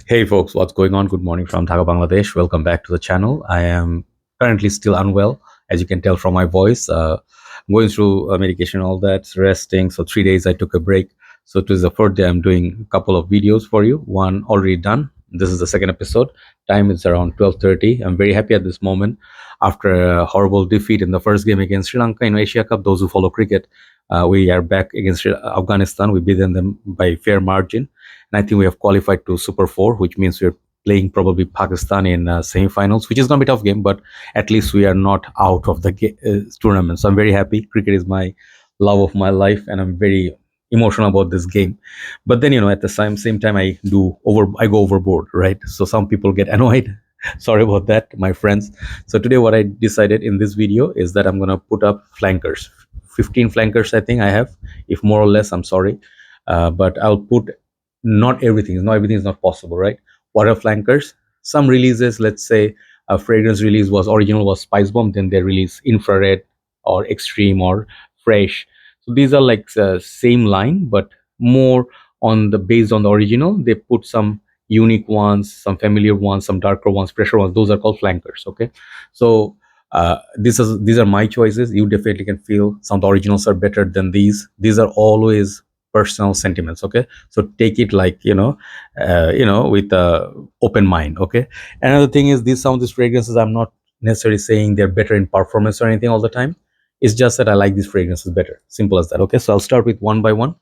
Hey folks, what's going on? Good morning from Dhaka, Bangladesh. Welcome back to the channel. I am currently still unwell, as you can tell from my voice. Going through medication, all that, resting. So 3 days I took a break. So it is the fourth day I'm doing a couple of videos for you. One already done. This is the second episode. Time is around 12:30. I'm very happy at this moment. After a horrible defeat in the first game against Sri Lanka in Asia Cup, those who follow cricket, we are back against Afghanistan. We beat them by fair margin. And I think we have qualified to Super 4, which means we're playing probably Pakistan in semi-finals, which is going to be a tough game, but at least we are not out of the tournament. So I'm very happy. Cricket is my love of my life, and I'm very emotional about this game. But then, at the same time, I go overboard, right? So some people get annoyed. Sorry about that, my friends. So today, what I decided in this video is that I'm gonna put up flankers, 15 flankers. I think I have. If more or less, I'm sorry, but I'll put not everything. Not everything is not possible, right? What are flankers? Some releases, let's say a fragrance release was original was Spice Bomb, then they release infrared or extreme or fresh. So these are like same line, but more on the based on the original. They put some unique ones, some familiar ones, some darker ones, fresher ones. Those are called flankers. Okay, so these are my choices. You definitely can feel some of the originals are better than these. These are always personal sentiments. Okay, so take it like with a open mind. Okay, another thing is some of these fragrances I'm not necessarily saying they're better in performance or anything all the time. It's just that I like these fragrances better, simple as that. Okay, so I'll start with one by one,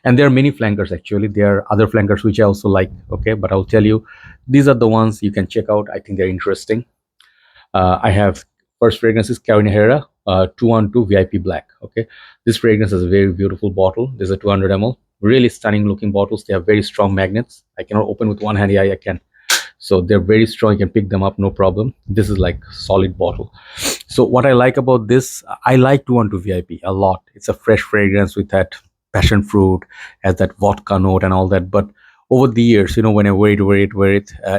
and there are many flankers. Actually, there are other flankers which I also like. Okay, but I'll tell you, these are the ones you can check out. I think they're interesting. I have first fragrance is Herrera 212 VIP Black. Okay, this fragrance is a very beautiful bottle. There's a 200 ml, really stunning looking bottles. They have very strong magnets. I cannot open with one hand. Yeah, I can. So they're very strong. You can pick them up, no problem. This is like solid bottle. So what I like about this, I like 212 VIP a lot. It's a fresh fragrance with that passion fruit, has that vodka note and all that. But over the years, when I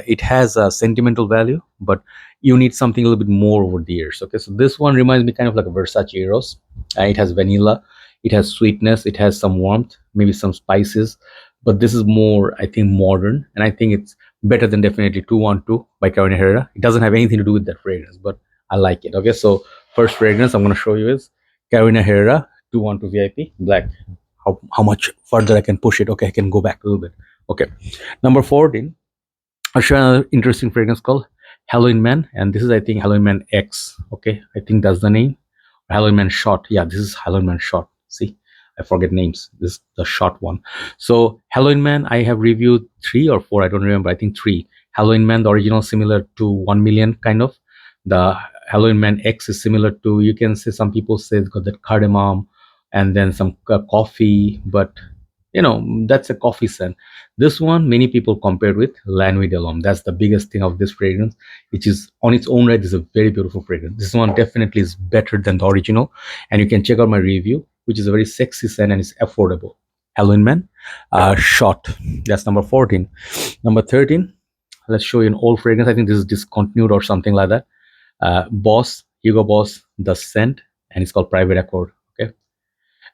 it has a sentimental value, but you need something a little bit more over the years. Okay, so this one reminds me kind of like a Versace Eros. It has vanilla, it has sweetness, it has some warmth, maybe some spices, but this is more, I think, modern, and I think it's better than definitely 212 by Carolina Herrera. It doesn't have anything to do with that fragrance, but I like it. Okay, so first fragrance I'm going to show you is Carolina Herrera 212 VIP Black. How much further I can push it? Okay, I can go back a little bit. Okay, number 14. I'll show another interesting fragrance called Halloween Man, and this is, I think, Halloween Man X. Okay, I think that's the name. Halloween Man Shot. Yeah, this is Halloween Man Shot. See, I forget names. This is the short one. So Halloween Man, I have reviewed 3 or 4. I don't remember. I think 3. Halloween Man, the original, similar to 1 million kind of. The Halloween Man X is similar to, you can say, some people say it's got that cardamom and then some coffee, but that's a coffee scent. This one many people compared with La Nuit de l'Homme. That's the biggest thing of this fragrance, which is on its own right is a very beautiful fragrance. This one definitely is better than the original, and you can check out my review, which is a very sexy scent and it's affordable. Halloween Man Shot. That's number 14. Number 13, let's show you an old fragrance. I think this is discontinued or something like that. Boss, Hugo Boss, the scent, and it's called Private Accord. Okay,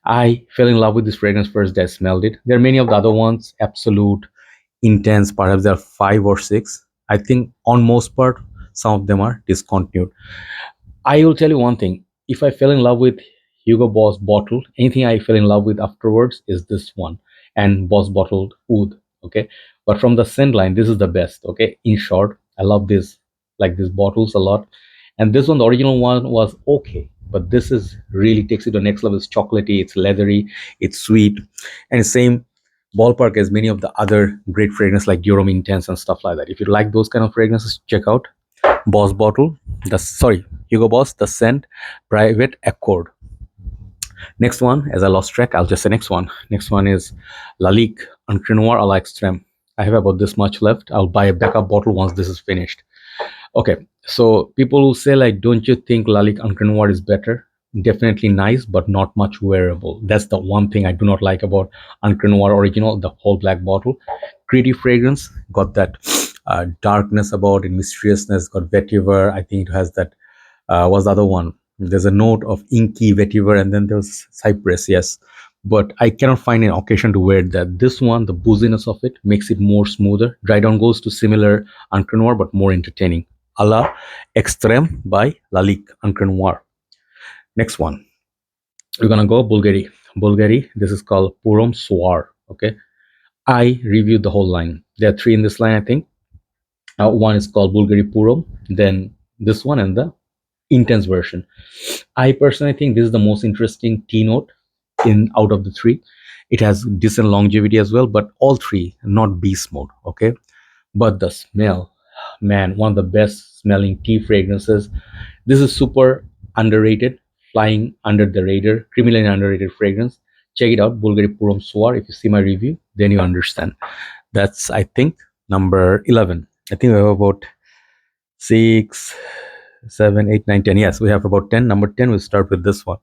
I fell in love with this fragrance first day I smelled it. There are many of the other ones, Absolute, Intense, perhaps there are 5 or 6. I think on most part, some of them are discontinued. I will tell you one thing. If I fell in love with Hugo Boss bottle, anything I fell in love with afterwards is this one and Boss bottled Oud. Okay, but from the scent line, this is the best. Okay, in short, I love this, like these bottles a lot. And this one, the original one, was okay, but this is really takes it to the next level. It's chocolatey, it's leathery, it's sweet, and it's same ballpark as many of the other great fragrances like Uomo Intense and stuff like that. If you like those kind of fragrances, check out Boss bottle, Hugo Boss, the scent, Private Accord. Next one, as I lost track, I'll just say next one. Next one is Lalique Encre Noir à l'extrême. I have about this much left. I'll buy a backup bottle once this is finished. Okay, so people who say like, don't you think Lalique Encre Noir is better? Definitely nice, but not much wearable. That's the one thing I do not like about Encre Noir original, the whole black bottle. Creative fragrance, got that darkness about it, mysteriousness, got vetiver. I think it has that, what's the other one? There's a note of inky vetiver, and then there's cypress, yes. but I cannot find an occasion to wear that. This one, the booziness of it makes it more smoother. Dry down goes to similar Encre Noir, but more entertaining. A la Extreme by Lalique Encre Noir. Next one, we're gonna go Bvlgari. Bvlgari, this is called Purom Soir. Okay, I reviewed the whole line. There are three in this line, I think. One is called Bvlgari Purom, then this one, and the intense version. I personally think this is the most interesting T note in out of the three. It has decent longevity as well, but all three not beast mode. Okay, but the smell, man, one of the best smelling tea fragrances. This is super underrated, flying under the radar, criminally underrated fragrance. Check it out, Bvlgari Purom Soir. If you see my review, then you understand. That's, I think, number 11. I think we have about 6, 7, 8, 9, 10. Yes, we have about 10. Number 10, we'll start with this one.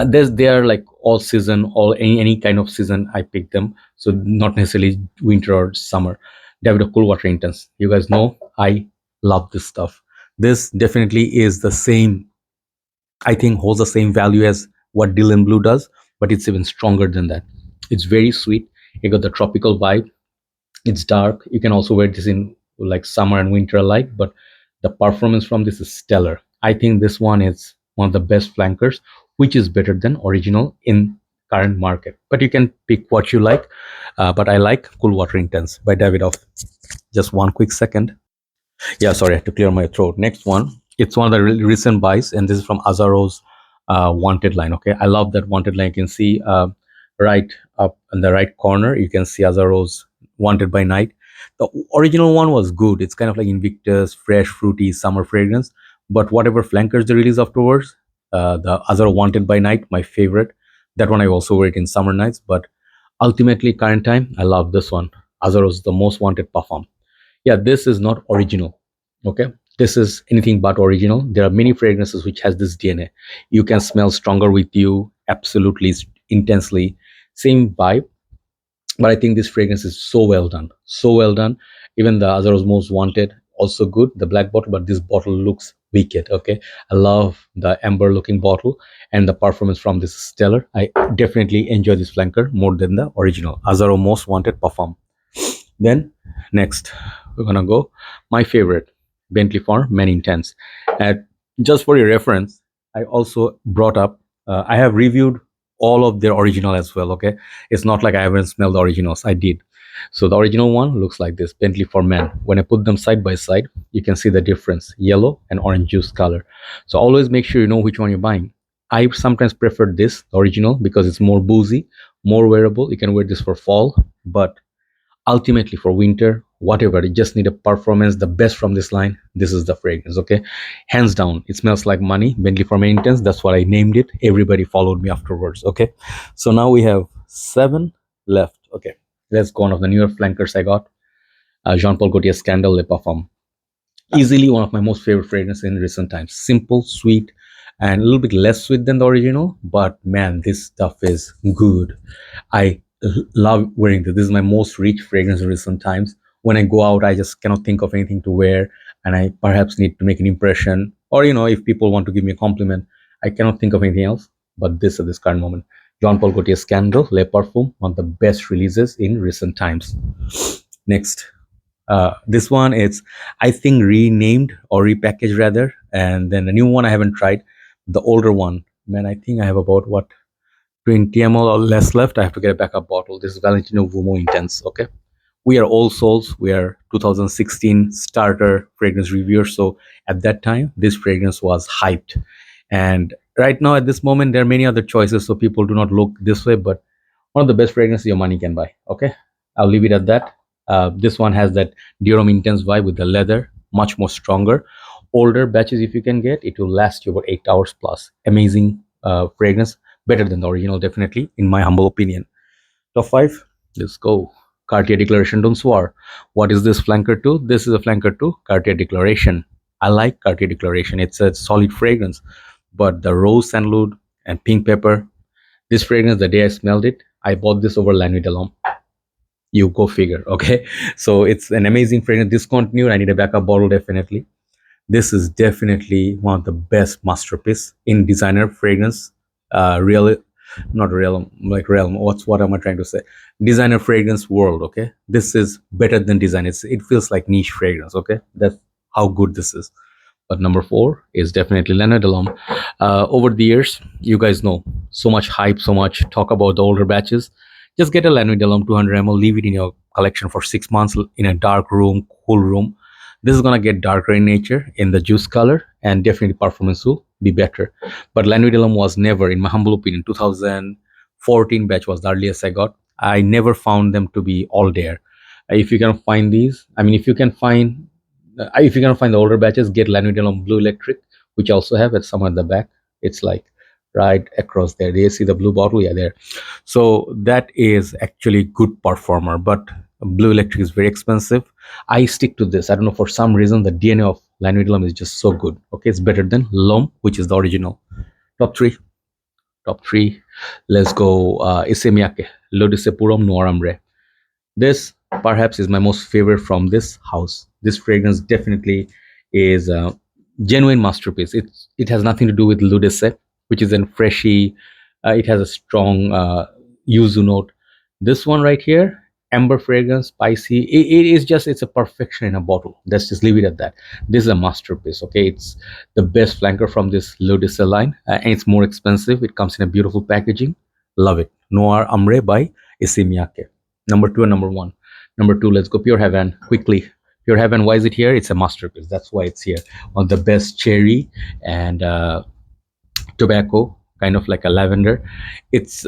They are like all season, all any kind of season I pick them, so not necessarily winter or summer. Davidoff Cool Water Intense, you guys know I love this stuff. This definitely is the same, I think holds the same value as what Dylan Blue does, but it's even stronger than that. It's very sweet, you got the tropical vibe. It's dark, you can also wear this in like summer and winter alike, but the performance from this is stellar. I think this one is one of the best flankers, which is better than original in current market, but you can pick what you like. But I like Cool Water Intense by Davidoff. Just one quick second. Yeah, sorry, I had to clear my throat. Next one, it's one of the recent buys, and this is from Azzaro's Wanted line. Okay, I love that Wanted line. You can see right up in the right corner, you can see Azzaro's Wanted by Night. The original one was good. It's kind of like Invictus, fresh, fruity summer fragrance. But whatever flankers they release afterwards, the Azzaro Wanted by Night, my favorite. That one I also wear it in summer nights. But ultimately, current time, I love this one. Azzaro's the most wanted Parfum. Yeah, this is not original. Okay, this is anything but original. There are many fragrances which has this DNA. You can smell stronger with you, absolutely intensely, same vibe. But I think this fragrance is so well done, so well done. Even the Azzaro's Most Wanted also good, the black bottle, but this bottle looks wicked. Okay, I love the amber looking bottle, and the performance from this is stellar. I definitely enjoy this flanker more than the original Azzaro Most Wanted Parfum. Then next, we're gonna go my favorite, Bentley For Men Intense. And just for your reference, I also brought up. I have reviewed all of their original as well. Okay, it's not like I haven't smelled the originals. I did. So the original one looks like this, Bentley For Men. When I put them side by side, you can see the difference: yellow and orange juice color. So always make sure you know which one you're buying. I sometimes prefer this, the original, because it's more boozy, more wearable. You can wear this for fall, but ultimately for winter, whatever, you just need a performance, the best from this line. This is the fragrance. Okay, hands down, it smells like money. Bentley For Men Intense, that's what I named it. Everybody followed me afterwards. Okay, so now we have 7 left. Okay, let's go on of the newer flankers I got. Jean Paul Gaultier Scandal Le Parfum, easily one of my most favorite fragrances in recent times. Simple, sweet, and a little bit less sweet than the original, but man, this stuff is good. I love wearing this. This is my most rich fragrance in recent times. When I go out, I just cannot think of anything to wear, and I perhaps need to make an impression, or if people want to give me a compliment, I cannot think of anything else but this at this current moment. Jean Paul Gaultier Scandal Le Parfum, one of the best releases in recent times. Next, this one it's, I think, renamed or repackaged rather, and then the new one I haven't tried. The older one, man, I think I have about what, 20 ml or less left. I have to get a backup bottle. This is Valentino Uomo Intense. Okay, we are old souls. We are 2016 starter fragrance reviewers, so at that time this fragrance was hyped, and right now at this moment there are many other choices, so people do not look this way, but one of the best fragrances your money can buy. Okay, I'll leave it at that. This one has that Dior Intense vibe with the leather, much more stronger. Older batches, if you can get, it will last you about 8 hours plus. Amazing fragrance, better than the original, definitely, in my humble opinion. Top 5, let's go. Cartier Declaration Don't Soir. What is this flanker to? This is a flanker to Cartier Declaration. I like Cartier Declaration. It's a solid fragrance, but the rose sandalwood and pink pepper, this fragrance, the day I smelled it, I bought this over La Nuit de l'Homme. You go figure. Okay, so it's an amazing fragrance. Discontinued, I need a backup bottle definitely. This is definitely one of the best masterpiece in designer fragrance. Really, not realm, like realm. What am I trying to say? Designer fragrance world. Okay, this is better than design. It feels like niche fragrance. Okay, that's how good this is. But number four is definitely Leonard Delhomme. Over the years, you guys know, so much hype, so much talk about the older batches. Just get a Leonard Delhomme 200 ml, leave it in your collection for 6 months in a dark room, cool room. This is gonna get darker in nature in the juice color, and definitely performance will be better. But Leonard Delhomme was never, in my humble opinion, 2014 batch was the earliest I got. I never found them to be all there. If you can find these, I mean, if you're gonna find the older batches, get Lanudel on Blue Electric, which I also have at somewhere at the back. It's like right across there. Do you see the blue bottle? Yeah, there. So that is actually good performer, but Blue Electric is very expensive. I stick to this. I don't know, for some reason the DNA of Lanudel is just so good. Okay, it's better than Lom, which is the original. Top three. Top three. Let's go. Issey Miyake, Lodise Puram Noir Ambre. This perhaps is my most favorite from this house. This fragrance definitely is a genuine masterpiece. It has nothing to do with Ludese, which is a freshy. It has a strong yuzu note. This one right here, amber fragrance, spicy. It is just, it's a perfection in a bottle. Let's just leave it at that. This is a masterpiece. Okay, it's the best flanker from this Ludese line, and it's more expensive. It comes in a beautiful packaging. Love it. Noir Ambre by Issey Miyake. Number two and number one. Number two, let's go Pure Havane quickly. Pure Havane, why is it here? It's a masterpiece. That's why it's here. One of the best cherry and tobacco, kind of like a lavender. It's,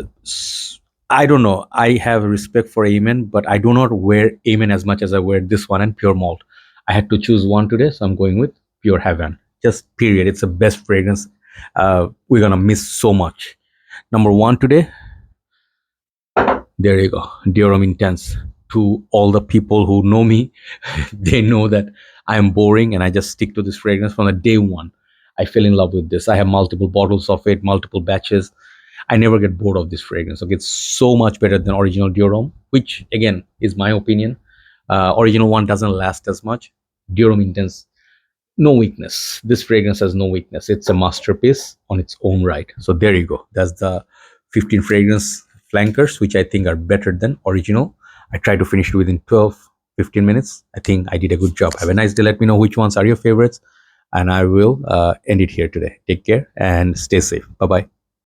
I don't know. I have respect for Amin, but I do not wear Amin as much as I wear this one and Pure Malt. I had to choose one today, so I'm going with Pure Havane. Just period. It's the best fragrance. We're gonna miss so much. Number one today, there you go, Dear Homme Intense. To all the people who know me, they know that I am boring and I just stick to this fragrance from the day one. I fell in love with this. I have multiple bottles of it, multiple batches. I never get bored of this fragrance. Okay, it's so much better than original Dior Homme, which again is my opinion. Original one doesn't last as much. Dior Homme Intense, no weakness. This fragrance has no weakness. It's a masterpiece on its own right. So there you go. That's the 15 fragrance flankers, which I think are better than original. I tried to finish it within 12, 15 minutes. I think I did a good job. Have a nice day. Let me know which ones are your favorites, and I will end it here today. Take care and stay safe. Bye bye.